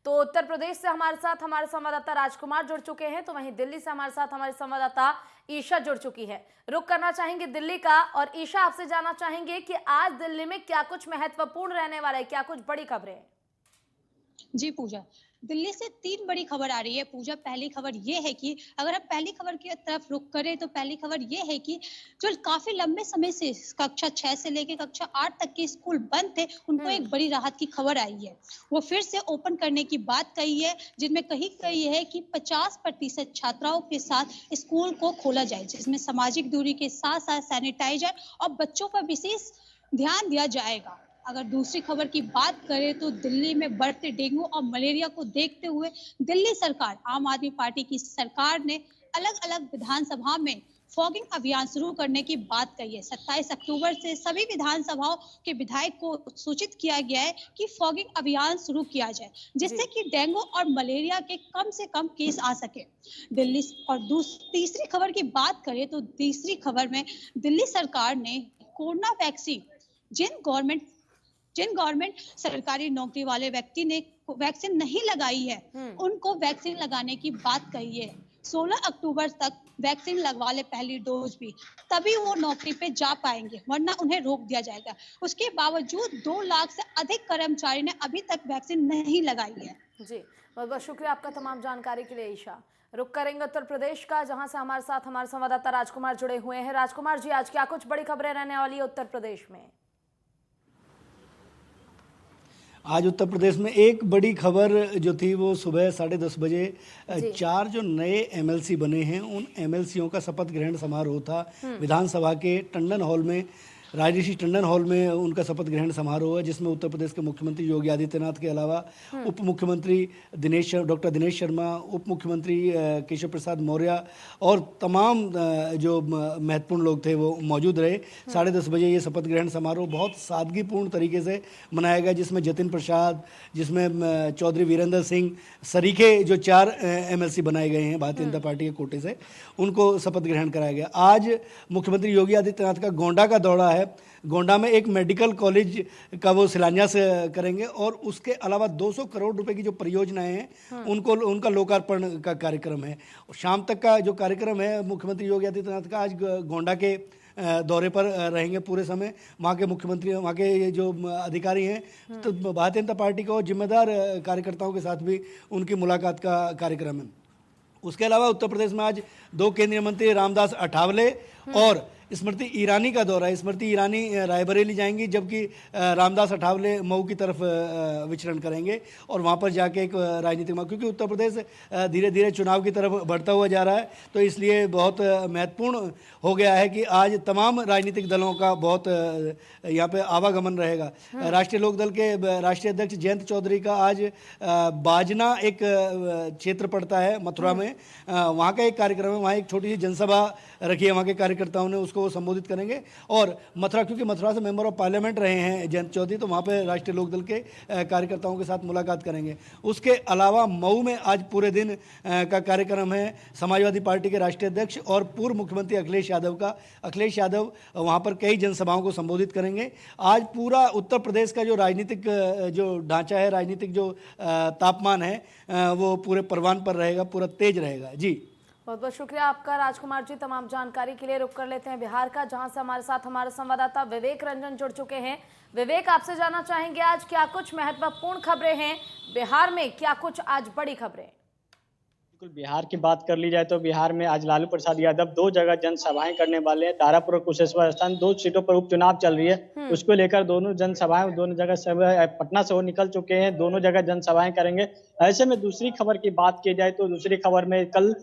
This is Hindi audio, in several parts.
तो उत्तर प्रदेश से हमारे साथ हमारे संवाददाता राजकुमार जुड़ चुके हैं, तो वहीं दिल्ली से हमारे साथ हमारे संवाददाता ईशा जुड़ चुकी है। रुक करना चाहेंगे दिल्ली का, और ईशा आपसे जानना चाहेंगे कि आज दिल्ली में क्या कुछ महत्वपूर्ण रहने वाला है, क्या कुछ बड़ी खबरें हैं? जी पूजा, दिल्ली से 3 बड़ी खबर आ रही है पूजा। पहली खबर ये है कि अगर हम पहली खबर की तरफ रुख करें तो पहली खबर ये है कि जो काफ़ी लंबे समय से कक्षा 6 से लेके कक्षा 8 तक के स्कूल बंद थे, उनको एक बड़ी राहत की खबर आई है। वो फिर से ओपन करने की बात कही है, जिनमें कही गई है कि 50% छात्राओं के साथ स्कूल को खोला जाए, जिसमें सामाजिक दूरी के साथ-साथ सैनिटाइजर और बच्चों पर विशेष ध्यान दिया जाएगा। अगर दूसरी खबर की बात करें तो दिल्ली में बढ़ते डेंगू और मलेरिया को देखते हुए दिल्ली सरकार, आम आदमी पार्टी की सरकार ने अलग-अलग विधानसभा में फॉगिंग अभियान शुरू करने की बात कही है। 27 अक्टूबर से सभी विधानसभाओं के विधायक को सूचित किया गया है कि फॉगिंग अभियान शुरू किया जाए, जी। जिससे कि डेंगू और मलेरिया के कम से कम केस आ सके। दिल्ली और तीसरी खबर की बात करें तो तीसरी खबर में दिल्ली सरकार ने कोरोना वैक्सीन जिन गवर्नमेंट सरकारी नौकरी वाले व्यक्ति ने वैक्सीन नहीं लगाई है, उनको वैक्सीन लगाने की बात कही है। 16 अक्टूबर तक वैक्सीन लगवा ले पहली डोज भी, तभी वो नौकरी पे जा पाएंगे, वरना उन्हें रोक दिया जाएगा। उसके बावजूद 2 लाख से अधिक कर्मचारी ने अभी तक वैक्सीन नहीं लगाई है। जी, बहुत बहुत शुक्रिया आपका तमाम जानकारी के लिए ईशा। रुक करेंगे उत्तर प्रदेश का, जहां से हमारे साथ हमारे संवाददाता राजकुमार जुड़े हुए हैं। राजकुमार जी, आज क्या कुछ बड़ी खबरें रहने वाली है उत्तर प्रदेश में? आज उत्तर प्रदेश में एक बड़ी खबर जो थी वो सुबह 10:30 बजे जी। 4 जो नए एमएलसी बने हैं उन एमएलसीओं का शपथ ग्रहण समारोह था विधानसभा के टंडन हॉल में। राजऋषि टंडन हॉल में उनका शपथ ग्रहण समारोह है, जिसमें उत्तर प्रदेश के मुख्यमंत्री योगी आदित्यनाथ के अलावा उप मुख्यमंत्री डॉक्टर दिनेश शर्मा, उप मुख्यमंत्री केशव प्रसाद मौर्य और तमाम जो महत्वपूर्ण लोग थे वो मौजूद रहे। 10:30 बजे ये शपथ ग्रहण समारोह बहुत सादगीपूर्ण तरीके से मनाया गया, जिसमें जतिन प्रसाद, जिसमें चौधरी वीरेंद्र सिंह सरीखे जो 4 एमएलसी बनाए गए हैं भारतीय जनता पार्टी के कोटे से, उनको शपथ ग्रहण कराया गया। आज मुख्यमंत्री योगी आदित्यनाथ का गोंडा का दौरा है। गोंडा में एक मेडिकल कॉलेज का वो शिलान्यास करेंगे और उसके अलावा 200 करोड़ रुपए की जो परियोजनाएं हैं उनका लोकार्पण का कार्यक्रम है। शाम तक का जो कार्यक्रम है मुख्यमंत्री योगी आदित्यनाथ का, आज गोंडा के दौरे पर रहेंगे पूरे समय। वहाँ के मुख्यमंत्री, वहाँ के जो अधिकारी हैं, तो भारतीय जनता पार्टी को जिम्मेदार कार्यकर्ताओं के साथ भी उनकी मुलाकात का कार्यक्रम है। उसके अलावा उत्तर प्रदेश में आज 2 केंद्रीय मंत्री रामदास अठावले और स्मृति ईरानी का दौरा है। स्मृति ईरानी रायबरेली जाएंगी, जबकि रामदास अठावले मऊ की तरफ विचरण करेंगे और वहाँ पर जाके एक राजनीतिक, क्योंकि उत्तर प्रदेश धीरे धीरे चुनाव की तरफ बढ़ता हुआ जा रहा है, तो इसलिए बहुत महत्वपूर्ण हो गया है कि आज तमाम राजनीतिक दलों का बहुत यहाँ पे आवागमन रहेगा। राष्ट्रीय लोकदल के राष्ट्रीय अध्यक्ष जयंत चौधरी का आज बाजना एक क्षेत्र पड़ता है मथुरा में, वहाँ का एक कार्यक्रम है। वहाँ एक छोटी सी जनसभा रखी है वहाँ के कार्यकर्ताओं ने, उसको वो संबोधित करेंगे। और मथुरा, क्योंकि मथुरा से मेंबर ऑफ पार्लियामेंट रहे हैं जयंत चौधरी, तो वहाँ पे राष्ट्रीय लोकदल के कार्यकर्ताओं के साथ मुलाकात करेंगे। उसके अलावा मऊ में आज पूरे दिन का कार्यक्रम है समाजवादी पार्टी के राष्ट्रीय अध्यक्ष और पूर्व मुख्यमंत्री अखिलेश यादव का। अखिलेश यादव वहाँ पर कई जनसभाओं को संबोधित करेंगे। आज पूरा उत्तर प्रदेश का जो राजनीतिक जो ढांचा है, राजनीतिक जो तापमान है, वो पूरे परवान पर रहेगा, पूरा तेज रहेगा। जी, बहुत बहुत शुक्रिया आपका राजकुमार जी तमाम जानकारी के लिए। रुक कर लेते हैं बिहार का, जहां से हमारे साथ हमारे संवाददाता विवेक रंजन जुड़ चुके हैं। विवेक, आपसे जानना चाहेंगे आज क्या कुछ महत्वपूर्ण खबरें हैं बिहार में, क्या कुछ आज बड़ी खबरें? बिल्कुल, बिहार की बात कर ली जाए तो बिहार में आज लालू प्रसाद यादव 2 जगह जनसभाएं करने वाले हैं। तारापुर और कुशेश्वर स्थान 2 सीटों पर उपचुनाव चल रही है, उसको लेकर दोनों जनसभाएं दोनों जगह से पटना से वो निकल चुके हैं, दोनों जगह जनसभाएं करेंगे। ऐसे में दूसरी खबर की बात की जाए तो दूसरी खबर में कल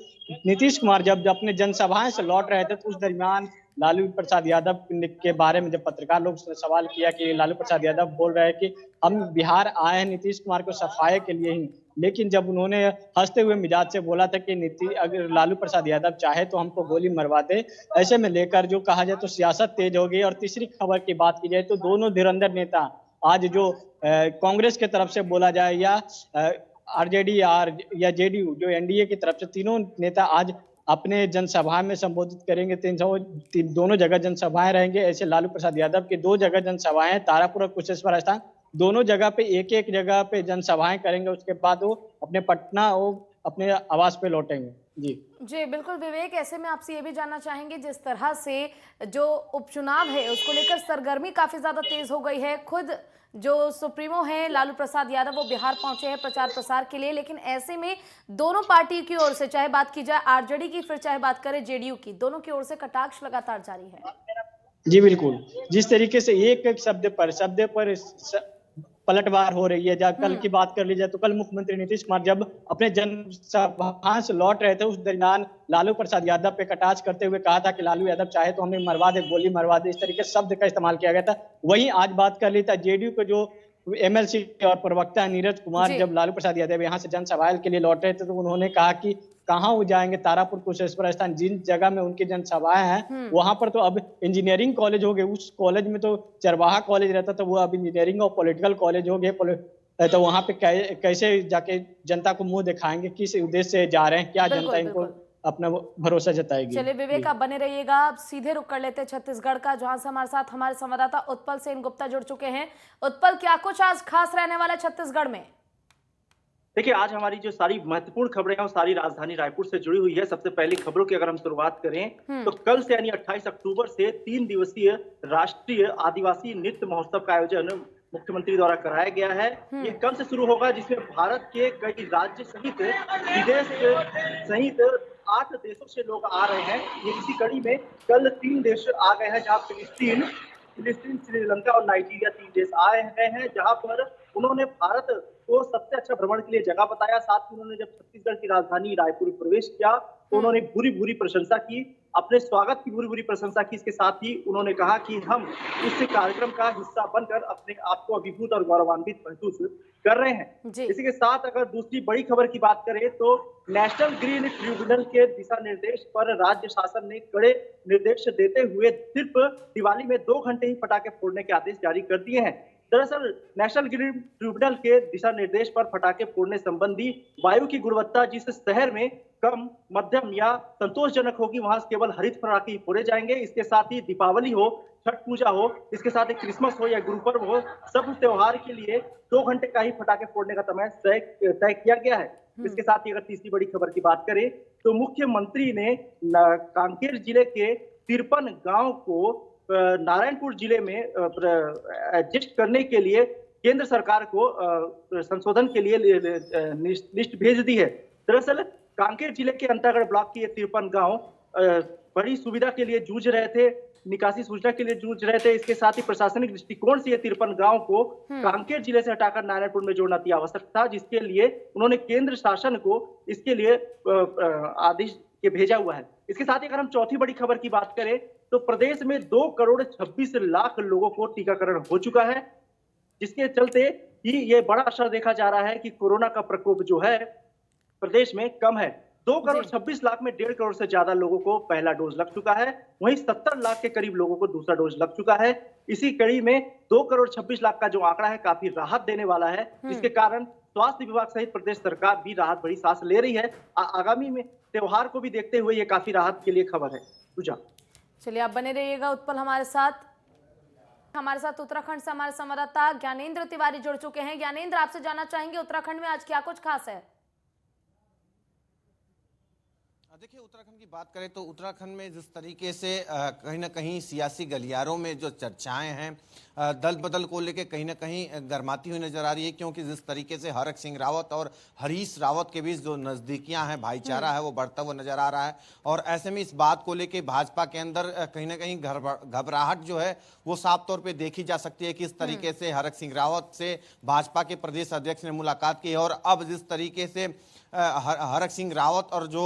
नीतीश कुमार जब अपने जनसभाएं से लौट रहे थे, तो उस दरमियान लालू प्रसाद यादव के बारे में जब पत्रकार लोग ने सवाल किया कि लालू प्रसाद यादव बोल रहे हैं कि हम बिहार आए हैं नीतीश कुमार को सफाए के लिए ही, लेकिन जब उन्होंने हंसते हुए मिजाज से बोला था कि अगर लालू प्रसाद यादव चाहे तो हमको गोली मरवा दे, ऐसे में लेकर जो कहा जाए तो सियासत तेज हो गई। और तीसरी खबर की बात की जाए तो दोनों धुरंधर नेता आज जो कांग्रेस की तरफ से बोला जाए या आरजेडी या जेडीयू जो एनडीए की तरफ से, तीनों नेता आज अपने जनसभा में संबोधित करेंगे। दोनों जगह जनसभाएं रहेंगे। ऐसे लालू प्रसाद यादव की 2 जगह जनसभाएं, तारापुर और कुशेश्वर स्थान, दोनों जगह पे एक एक जगह पे जनसभाएं करेंगे, उसके बाद वो अपने पटना वो अपने आवास पे लौटेंगे। जी जी बिल्कुल विवेक, ऐसे में आपसे ये भी जानना चाहेंगे, जिस तरह से जो उपचुनाव है उसको लेकर सरगर्मी काफी ज्यादा तेज हो गई है। खुद जो सुप्रीमो हैं लालू प्रसाद यादव वो बिहार पहुंचे हैं प्रचार प्रसार के लिए, लेकिन ऐसे में दोनों पार्टी की ओर से, चाहे बात की जाए आरजेडी की, फिर चाहे बात करें जेडीयू की, दोनों की ओर से कटाक्ष लगातार जारी है। जी बिल्कुल, जिस तरीके से एक एक शब्द पर पलटवार हो रही है। जब कल की बात कर ली जाए तो कल मुख्यमंत्री नीतीश कुमार जब अपने जनसभा से लौट रहे थे, उस दरमियान लालू प्रसाद यादव पे कटाक्ष करते हुए कहा था कि लालू यादव चाहे तो हमें मरवा दे, गोली मरवा दे, इस तरीके से शब्द का इस्तेमाल किया गया था। वहीं आज बात कर ली था जेडीयू के जो एमएलसी और प्रवक्ता नीरज कुमार, जब लालू प्रसाद यादव यहाँ से जनसभा के लिए लौटे थे तो उन्होंने कहा कि कहाँ वो जाएंगे, तारापुर कुशेश्वर स्थान, जिन जगह में उनकी जनसभाएं हैं वहां पर तो अब इंजीनियरिंग कॉलेज हो गए। उस कॉलेज में तो चरवाहा कॉलेज रहता था, वो अब इंजीनियरिंग और पॉलिटिकल कॉलेज हो गए। तो वहां पे कैसे जाके जनता को मुंह दिखाएंगे, किस उद्देश्य से जा रहे हैं, क्या जनता इनको अपना भरोसा जताएगी। चलिए विवेक, आप बने रहिएगा। आप सीधे रुक कर लेते हैं छत्तीसगढ़ का, जहां से हमारे साथ हमारे संवाददाता उत्पल सेन गुप्ता जुड़ चुके हैं। उत्पल, क्या कुछ आज खास रहने वाला है छत्तीसगढ़ में? देखिए, आज हमारी जो सारी महत्वपूर्ण खबरें हैं वो सारी राजधानी रायपुर से जुड़ी हुई है। सबसे पहली खबरों की अगर हम शुरुआत करें तो कल से यानी 28 अक्टूबर से 3 दिवसीय राष्ट्रीय आदिवासी नृत्य महोत्सव का आयोजन मुख्यमंत्री द्वारा कराया गया है। ये कल से शुरू होगा, जिसमें भारत के कई राज्य सहित विदेश सहित 8 देशों से लोग आ रहे हैं। ये इसी कड़ी में कल 3 देश आ गए हैं, जहाँ फिलिस्तीन, श्रीलंका और नाइजीरिया 3 देश आए गए हैं, जहां पर उन्होंने भारत को सबसे अच्छा भ्रमण के लिए जगह बताया। साथ ही उन्होंने जब छत्तीसगढ़ की राजधानी रायपुर प्रवेश किया तो उन्होंने भूरी भूरी प्रशंसा की, अपने स्वागत की भूरी भूरी प्रशंसा की। इसके साथ ही उन्होंने कहा कि हम इस कार्यक्रम का हिस्सा बनकर अपने आप को अभिभूत और गौरवान्वित महसूस कर रहे हैं। इसी के साथ अगर दूसरी बड़ी खबर की बात करें तो नेशनल ग्रीन ट्रिब्यूनल के दिशा निर्देश पर राज्य शासन ने कड़े निर्देश देते हुए सिर्फ दिवाली में 2 घंटे ही पटाखे फोड़ने के आदेश जारी कर दिए हैं। दरअसल नेशनल ग्रीन ट्रिब्यूनल के दिशा निर्देश पर पटाखे फोड़ने संबंधी वायु की गुणवत्ता जिस शहर में कम, मध्यम या संतोषजनक होगी वहां केवल हरित पटाखे फोड़े जाएंगे। इसके साथ ही दीपावली हो, छठ पूजा हो, इसके साथ ही क्रिसमस हो या गुरु पर्व हो, सब त्योहार के लिए 2 घंटे का ही पटाखे फोड़ने का समय तय किया गया है। इसके साथ ही अगर तीसरी बड़ी खबर की बात करें तो मुख्यमंत्री ने कांकेर जिले के 53 गांव को नारायणपुर जिले में एडजस्ट करने के लिए केंद्र सरकार को संशोधन के लिए लिस्ट भेज दी है। दरअसल कांकेर जिले के अंतरगढ़ ब्लॉक के ये 53 गांव बड़ी सुविधा के लिए जूझ रहे थे, निकासी सूचना के लिए जूझ रहे थे। इसके साथ ही प्रशासनिक दृष्टिकोण से ये 53 गांव को कांकेर जिले से हटाकर नारायणपुर में जोड़ना अति आवश्यक था, जिसके लिए उन्होंने केंद्र शासन को इसके लिए आदेश भेजा हुआ है। इसके साथ ही अगर हम चौथी बड़ी खबर की बात करें तो प्रदेश में 2 करोड़ 26 लाख लोगों को टीकाकरण हो चुका है, जिसके चलते ही ये बड़ा असर देखा जा रहा है कि कोरोना का प्रकोप जो है प्रदेश में कम है। 2 करोड़ 26 लाख में 1.5 करोड़ से ज्यादा लोगों को पहला डोज लग चुका है, वहीं 70 लाख के करीब लोगों को दूसरा डोज लग चुका है। इसी कड़ी में 2 करोड़ 26 लाख का जो आंकड़ा है काफी राहत देने वाला है, जिसके कारण स्वास्थ्य विभाग सहित प्रदेश सरकार भी राहत बड़ी सांस ले रही है। आगामी में त्योहार को भी देखते हुए ये काफी राहत के लिए खबर है। पूजा, चलिए आप बने रहिएगा उत्पल हमारे साथ उत्तराखंड से हमारे संवाददाता ज्ञानेंद्र तिवारी जुड़ चुके हैं। ज्ञानेंद्र, आपसे जानना चाहेंगे उत्तराखंड में आज क्या कुछ खास है? देखिए, उत्तराखंड की बात करें तो उत्तराखंड में जिस तरीके से कहीं ना कहीं सियासी गलियारों में जो चर्चाएं हैं दल बदल को लेके कहीं ना कहीं गर्माती हुई नजर आ रही है, क्योंकि जिस तरीके से हरक सिंह रावत और हरीश रावत के बीच जो नजदीकियां हैं, भाईचारा है, वो बढ़ता हुआ नजर आ रहा है। और ऐसे में इस बात को लेके भाजपा के अंदर कहीं ना कहीं घबराहट जो है वो साफ तौर पर देखी जा सकती है कि इस तरीके से हरक सिंह रावत से भाजपा के प्रदेश अध्यक्ष ने मुलाकात की है, और अब जिस तरीके से हरक सिंह रावत और जो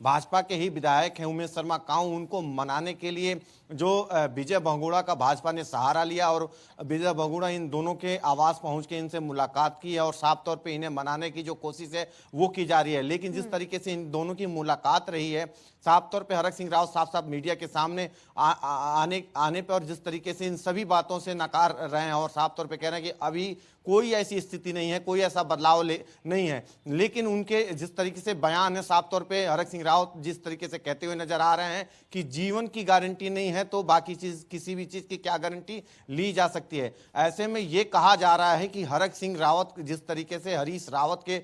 भाजपा के ही विधायक हैं उमेश शर्मा काऊ, उनको मनाने के लिए जो विजय बहुगुणा का भाजपा ने सहारा लिया और विजय बहुगुणा इन दोनों के आवास पहुंच के इनसे मुलाकात की है और साफ तौर पे इन्हें मनाने की जो कोशिश है वो की जा रही है। लेकिन जिस तरीके से इन दोनों की मुलाकात रही है, साफ तौर पे हरक सिंह रावत साफ साफ मीडिया के सामने आने पे और जिस तरीके से इन सभी बातों से नकार रहे हैं और साफ तौर पे कह रहे हैं कि अभी कोई ऐसी स्थिति नहीं है, कोई ऐसा बदलाव नहीं है। लेकिन उनके जिस तरीके से बयान है, साफ तौर पे हरक सिंह रावत जिस तरीके से कहते हुए नजर आ रहे हैं कि जीवन की गारंटी नहीं है तो बाकी चीज, किसी भी चीज की क्या गारंटी ली जा सकती है। ऐसे में ये कहा जा रहा है कि हरक सिंह रावत जिस तरीके से हरीश रावत के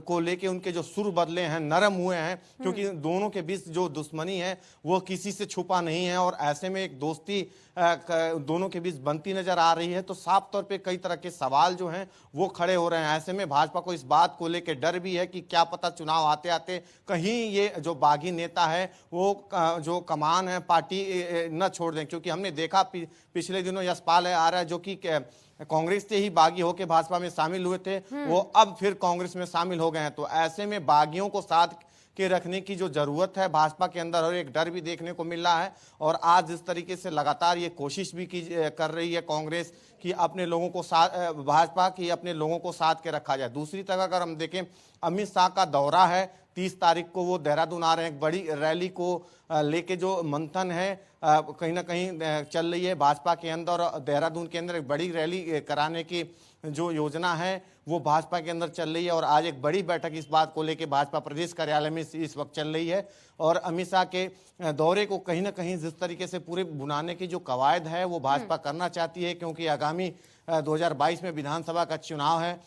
को लेके उनके जो सुर बदले हैं, नरम हुए हैं, क्योंकि दोनों के बीच जो दुश्मनी है वो किसी से छुपा नहीं है और ऐसे में एक दोस्ती दोनों के बीच बनती नजर आ रही है। तो साफ तौर पे कई तरह के सवाल जो हैं वो खड़े हो रहे हैं। ऐसे में भाजपा को इस बात को लेकर डर भी है कि क्या पता चुनाव आते आते कहीं ये जो बागी नेता है वो जो कमान है पार्टी न छोड़ दें, क्योंकि हमने देखा पिछले दिनों यशपाल आर्य जो कि कांग्रेस से ही बागी होकर भाजपा में शामिल हुए थे, वो अब फिर कांग्रेस में शामिल हो गए हैं। तो ऐसे में बागियों को साथ के रखने की जो जरूरत है भाजपा के अंदर, और एक डर भी देखने को मिल रहा है। और आज जिस तरीके से लगातार ये कोशिश भी कर रही है कांग्रेस कि अपने लोगों को साथ, भाजपा की अपने लोगों को साथ के रखा जाए। दूसरी तरफ अगर हम देखें, अमित शाह का दौरा है, 30 तारीख को वो देहरादून आ रहे हैं। एक बड़ी रैली को लेके जो मंथन है कहीं ना कहीं चल रही है भाजपा के अंदर, और देहरादून के अंदर एक बड़ी रैली कराने की जो योजना है वो भाजपा के अंदर चल रही है। और आज एक बड़ी बैठक इस बात को लेके भाजपा प्रदेश कार्यालय में इस वक्त चल रही है। और अमित शाह के दौरे को कहीं ना कहीं जिस तरीके से पूरे बुनाने की जो कवायद है वो भाजपा करना चाहती है, क्योंकि आगामी 2022 में विधानसभा का चुनाव है।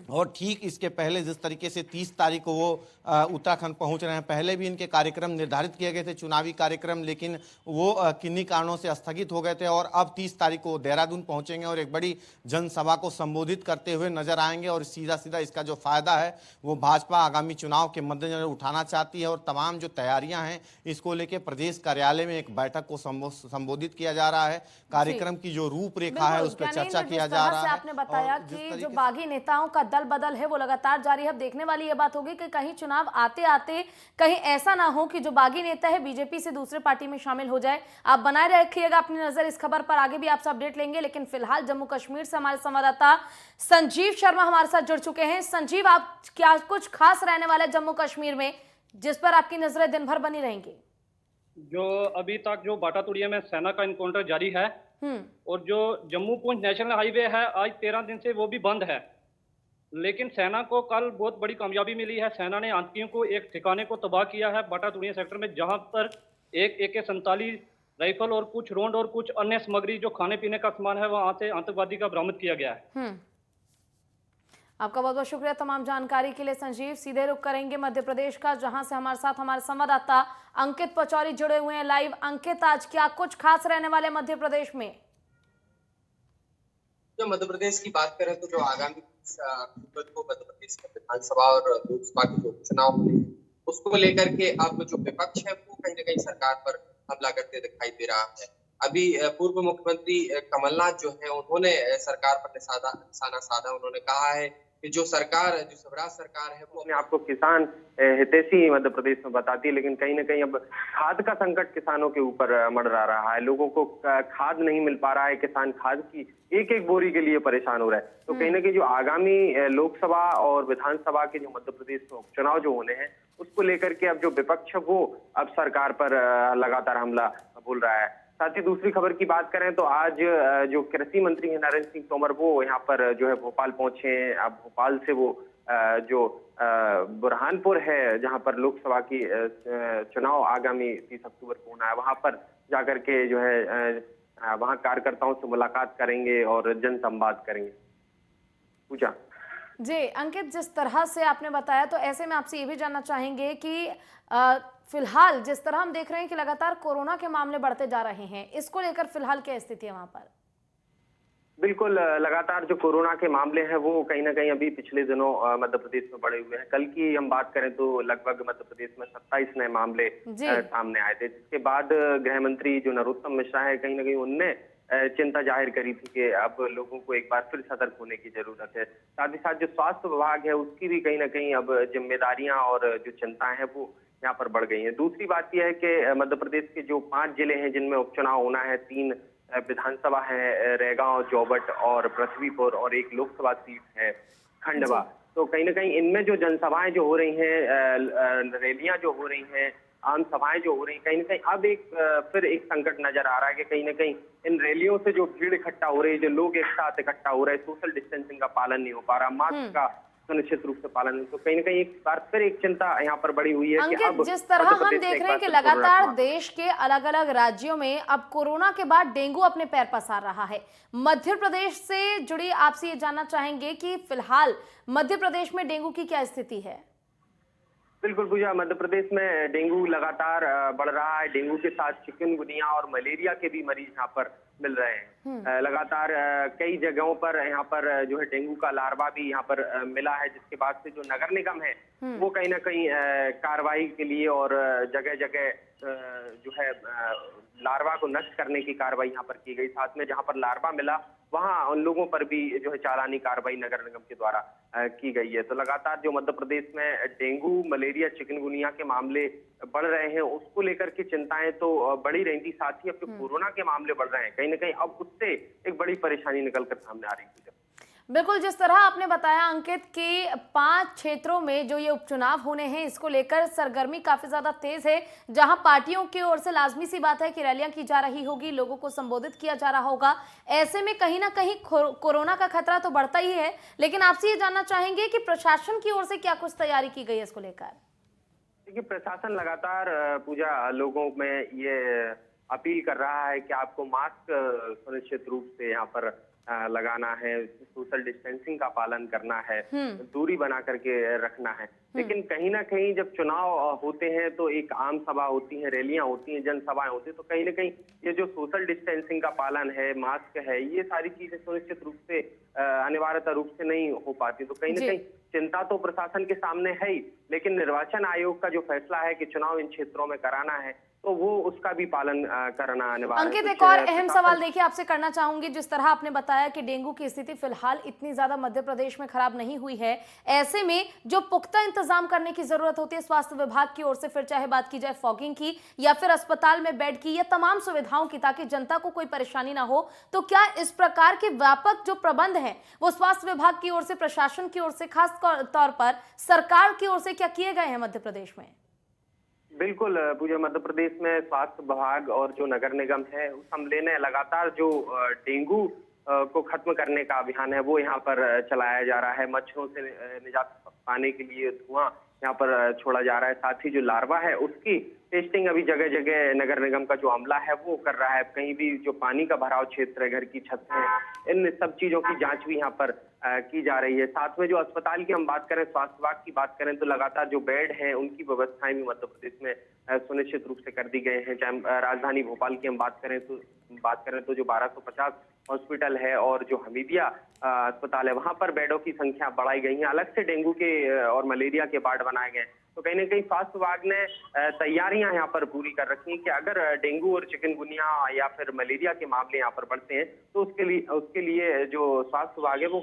और ठीक इसके पहले जिस तरीके से 30 तारीख को वो उत्तराखंड पहुंच रहे हैं, पहले भी इनके कार्यक्रम निर्धारित किए गए थे, चुनावी कार्यक्रम, लेकिन वो किन्हीं कारणों से स्थगित हो गए थे। और अब 30 तारीख को देहरादून पहुंचेंगे और एक बड़ी जनसभा को संबोधित करते हुए नजर आएंगे। और सीधा सीधा इसका जो फायदा है वो भाजपा आगामी चुनाव के मद्देनजर उठाना चाहती है। और तमाम जो तैयारियां हैं इसको लेकर प्रदेश कार्यालय में एक बैठक को संबोधित किया जा रहा है। कार्यक्रम की जो रूपरेखा है उस पर चर्चा किया जा रहा है। आपने बताया कि जो बागी नेताओं का दल बदल है वो लगातार जारी है। अब देखने वाली ये बात होगी कि कहीं चुनाव आते आते कहीं ऐसा ना हो कि जो बागी नेता है बीजेपी से दूसरे पार्टी में शामिल हो जाए। आप बनाए रखिएगा अपनी नजर इस खबर पर, आगे भी आपसे अपडेट लेंगे। लेकिन फिलहाल जम्मू कश्मीर से हमारे संवाददाता संजीव शर्मा हमारे साथ जुड़ चुके हैं। संजीव, आप क्या कुछ खास रहने वाला है जम्मू कश्मीर में जिस पर आपकी नजरें दिन भर बनी रहेंगी? जो अभी तक जो बाटातुड़िया में सेना का इनकाउंटर जारी है और जो जम्मू पुंछ नेशनल हाईवे है आज 13 दिन से वो भी बंद है। लेकिन सेना को कल बहुत बड़ी कामयाबी मिली है। सेना ने आतंकियों को एक ठिकाने को तबाह किया है बाटातुड़िया सेक्टर में, जहां पर एक AK-47 राइफल और कुछ रोंड और कुछ अन्य सामग्री जो खाने पीने का सामान है वहां से आतंकवादी का बरामद किया गया है। आपका बहुत बहुत शुक्रिया तमाम जानकारी के लिए संजीव। सीधे रुख करेंगे मध्य प्रदेश का, जहां से हमारे साथ हमारे संवाददाता अंकित पचौरी जुड़े हुए हैं लाइव। अंकित, आज क्या कुछ खास रहने वाले मध्य प्रदेश में? जो मध्य प्रदेश की बात करें तो जो आगामी अक्टूबर को मध्य प्रदेश में विधानसभा और लोकसभा के जो चुनाव होने हैं उसको लेकर के अब जो विपक्ष है वो कहीं न कहीं सरकार पर हमला करते दिखाई दे रहा है। अभी पूर्व मुख्यमंत्री कमलनाथ जो है उन्होंने सरकार पर निशाना साधा। उन्होंने कहा है कि जो स्वराज सरकार है वो अपने आप को किसान हितैषी मध्य प्रदेश में बताती है, लेकिन कहीं ना कहीं अब खाद का संकट किसानों के ऊपर मंडरा रहा है। लोगों को खाद नहीं मिल पा रहा है, किसान खाद की एक एक बोरी के लिए परेशान हो रहा है। तो कहीं ना कहीं जो आगामी लोकसभा और विधानसभा के जो मध्य प्रदेश में उपचुनाव जो होने हैं उसको लेकर के अब जो विपक्ष है वो अब सरकार पर लगातार हमला बोल रहा है। साथ ही दूसरी खबर की बात करें तो आज जो कृषि मंत्री है नरेंद्र सिंह तोमर वो यहाँ पर जो है भोपाल पहुंचे हैं। अब भोपाल से वो जो बुरहानपुर है जहाँ पर लोकसभा की चुनाव आगामी 30 अक्टूबर को होना है, वहां पर जाकर के जो है वहां कार्यकर्ताओं से मुलाकात करेंगे और जनसंवाद करेंगे। पूजा जी अंकित, जिस तरह से आपने बताया तो ऐसे में आपसे ये भी जानना चाहेंगे कि फिलहाल जिस तरह हम देख रहे हैं कि लगातार कोरोना के मामले बढ़ते जा रहे हैं, इसको लेकर फिलहाल क्या स्थिति है वहां पर? बिल्कुल, लगातार जो कोरोना के मामले हैं वो कहीं ना कहीं अभी पिछले दिनों मध्य प्रदेश में बढ़े हुए हैं। कल की हम बात करें तो लगभग मध्य प्रदेश में 27 नए मामले सामने आए थे, जिसके बाद गृह मंत्री जो नरोत्तम मिश्रा है कहीं ना कहीं उनने चिंता जाहिर करी थी कि अब लोगों को एक बार फिर सतर्क होने की जरूरत है। साथ ही साथ जो स्वास्थ्य विभाग है उसकी भी कहीं ना कहीं अब जिम्मेदारियां और जो चिंताएं हैं वो यहाँ पर बढ़ गई हैं। दूसरी बात यह है कि मध्य प्रदेश के जो 5 जिले हैं जिनमें उपचुनाव होना है, 3 विधानसभा है, रैगांव, जोबट और पृथ्वीपुर, और 1 लोकसभा सीट है खंडवा। तो कहीं ना कहीं इनमें जो जनसभाएं जो हो रही हैं, रैलियां जो हो रही हैं, आम सभाएं जो हो रही कहीं ना कहीं अब फिर एक संकट नजर आ रहा है कि कहीं ना कहीं इन रैलियों से जो भीड़ इकट्ठा हो रही है, जो लोग एक साथ इकट्ठा हो रहे हैं, सोशल डिस्टेंसिंग का पालन नहीं हो पा रहा, मास्क का सुनिश्चित रूप से पालन नहीं, तो कहीं ना कहीं एक बार फिर एक चिंता यहाँ पर बढ़ी हुई है कि अंकित, अब जिस तरह मध्य हम प्रदेश में देख एक रहे हैं बार कि फिर कोरोना लगातार का देश के अलग अलग राज्यों में अब कोरोना के बाद डेंगू अपने पैर पसार रहा है। मध्य प्रदेश से जुड़ी आपसे ये जानना चाहेंगे कि फिलहाल मध्य प्रदेश में डेंगू की क्या स्थिति है? बिल्कुल पूजा, मध्य प्रदेश में डेंगू लगातार बढ़ रहा है। डेंगू के साथ चिकनगुनिया और मलेरिया के भी मरीज यहाँ पर मिल रहे हैं। लगातार कई जगहों पर यहाँ पर जो है डेंगू का लार्वा भी यहाँ पर मिला है, जिसके बाद से जो नगर निगम है वो कहीं ना कहीं कार्रवाई के लिए और जगह जगह जो है लार्वा को नष्ट करने की कार्रवाई यहाँ पर की गई। साथ में जहाँ पर लार्वा मिला वहाँ उन लोगों पर भी जो है चालानी कार्रवाई नगर निगम के द्वारा की गई है। तो लगातार जो मध्य प्रदेश में डेंगू, मलेरिया, चिकनगुनिया के मामले बढ़ रहे हैं, उसको लेकर के चिंताएं तो बढ़ी रही थी, साथ ही अब जो कोरोना के मामले बढ़ रहे हैं कहीं ना कहीं अब उससे एक बड़ी परेशानी निकल कर सामने आ रही थी। बिल्कुल, जिस तरह आपने बताया अंकित कि 5 क्षेत्रों में जो ये उपचुनाव होने हैं, इसको लेकर सरगर्मी काफी ज्यादा तेज है, जहां पार्टियों की ओर से लाजमी सी बात है कि रैलियां की जा रही होगी, लोगों को संबोधित किया जा रहा होगा। ऐसे में कहीं ना कहीं कोरोना का खतरा तो बढ़ता ही है, लेकिन आपसे ये जानना चाहेंगे कि प्रशासन की ओर से क्या कुछ तैयारी की गई है इसको लेकर? देखिए, प्रशासन लगातार पूजा लोगों में ये अपील कर रहा है कि आपको मास्क सुनिश्चित रूप से यहाँ पर लगाना है, सोशल डिस्टेंसिंग का पालन करना है, दूरी बना करके रखना है। लेकिन कहीं ना कहीं जब चुनाव होते हैं तो एक आम सभा होती है, रैलियां होती हैं, जनसभाएं होती हैं, तो कहीं ना कहीं ये जो सोशल डिस्टेंसिंग का पालन है, मास्क है, ये सारी चीजें सुनिश्चित रूप से अनिवार्यता रूप से नहीं हो पाती। तो कहीं ना कहीं चिंता तो प्रशासन के सामने है ही, लेकिन निर्वाचन आयोग का जो फैसला है कि चुनाव इन क्षेत्रों में कराना है तो वो उसका भी पालन करना अनिवार्य है। अंकित, एक और अहम सवाल देखिए आपसे करना चाहूंगी। जिस तरह आपने बताया कि डेंगू की स्थिति फिलहाल इतनी ज्यादा मध्य प्रदेश में खराब नहीं हुई है, ऐसे में जो पुख्ता इंतजाम करने की जरूरत होती है स्वास्थ्य विभाग की ओर से, फिर चाहे बात की जाए फॉगिंग की या फिर अस्पताल में बेड की या तमाम सुविधाओं की, ताकि जनता को कोई परेशानी ना हो, तो क्या इस प्रकार के व्यापक जो प्रबंध है वो स्वास्थ्य विभाग की ओर से, प्रशासन की ओर से, खास तौर पर सरकार की ओर से क्या किए गए हैं मध्य प्रदेश में? बिल्कुल पूजा, मध्य प्रदेश में स्वास्थ्य विभाग और जो नगर निगम है उस अमले ने लगातार जो डेंगू को खत्म करने का अभियान है वो यहाँ पर चलाया जा रहा है। मच्छरों से निजात पाने के लिए धुआं यहाँ पर छोड़ा जा रहा है। साथ ही जो लार्वा है उसकी टेस्टिंग अभी जगह जगह नगर निगम का जो अमला है वो कर रहा है। कहीं भी जो पानी का भराव क्षेत्र है, घर की छत है, इन सब चीजों की जांच भी यहाँ पर की जा रही है। साथ में जो अस्पताल की हम बात करें, स्वास्थ्य विभाग की बात करें, तो लगातार जो बेड हैं उनकी व्यवस्थाएं भी मध्य प्रदेश में सुनिश्चित रूप से कर दी गए हैं। चाहे राजधानी भोपाल की हम बात करें तो जो 1250 हॉस्पिटल है और जो हमीदिया अस्पताल है वहां पर बेडों की संख्या बढ़ाई गई है। अलग से डेंगू के और मलेरिया के वार्ड बनाए गए हैं। तो कहीं ना कहीं स्वास्थ्य विभाग ने तैयारियां यहाँ पर पूरी कर रखी हैं कि अगर डेंगू और चिकनगुनिया या फिर मलेरिया के मामले यहाँ पर बढ़ते हैं तो उसके लिए जो स्वास्थ्य विभाग है वो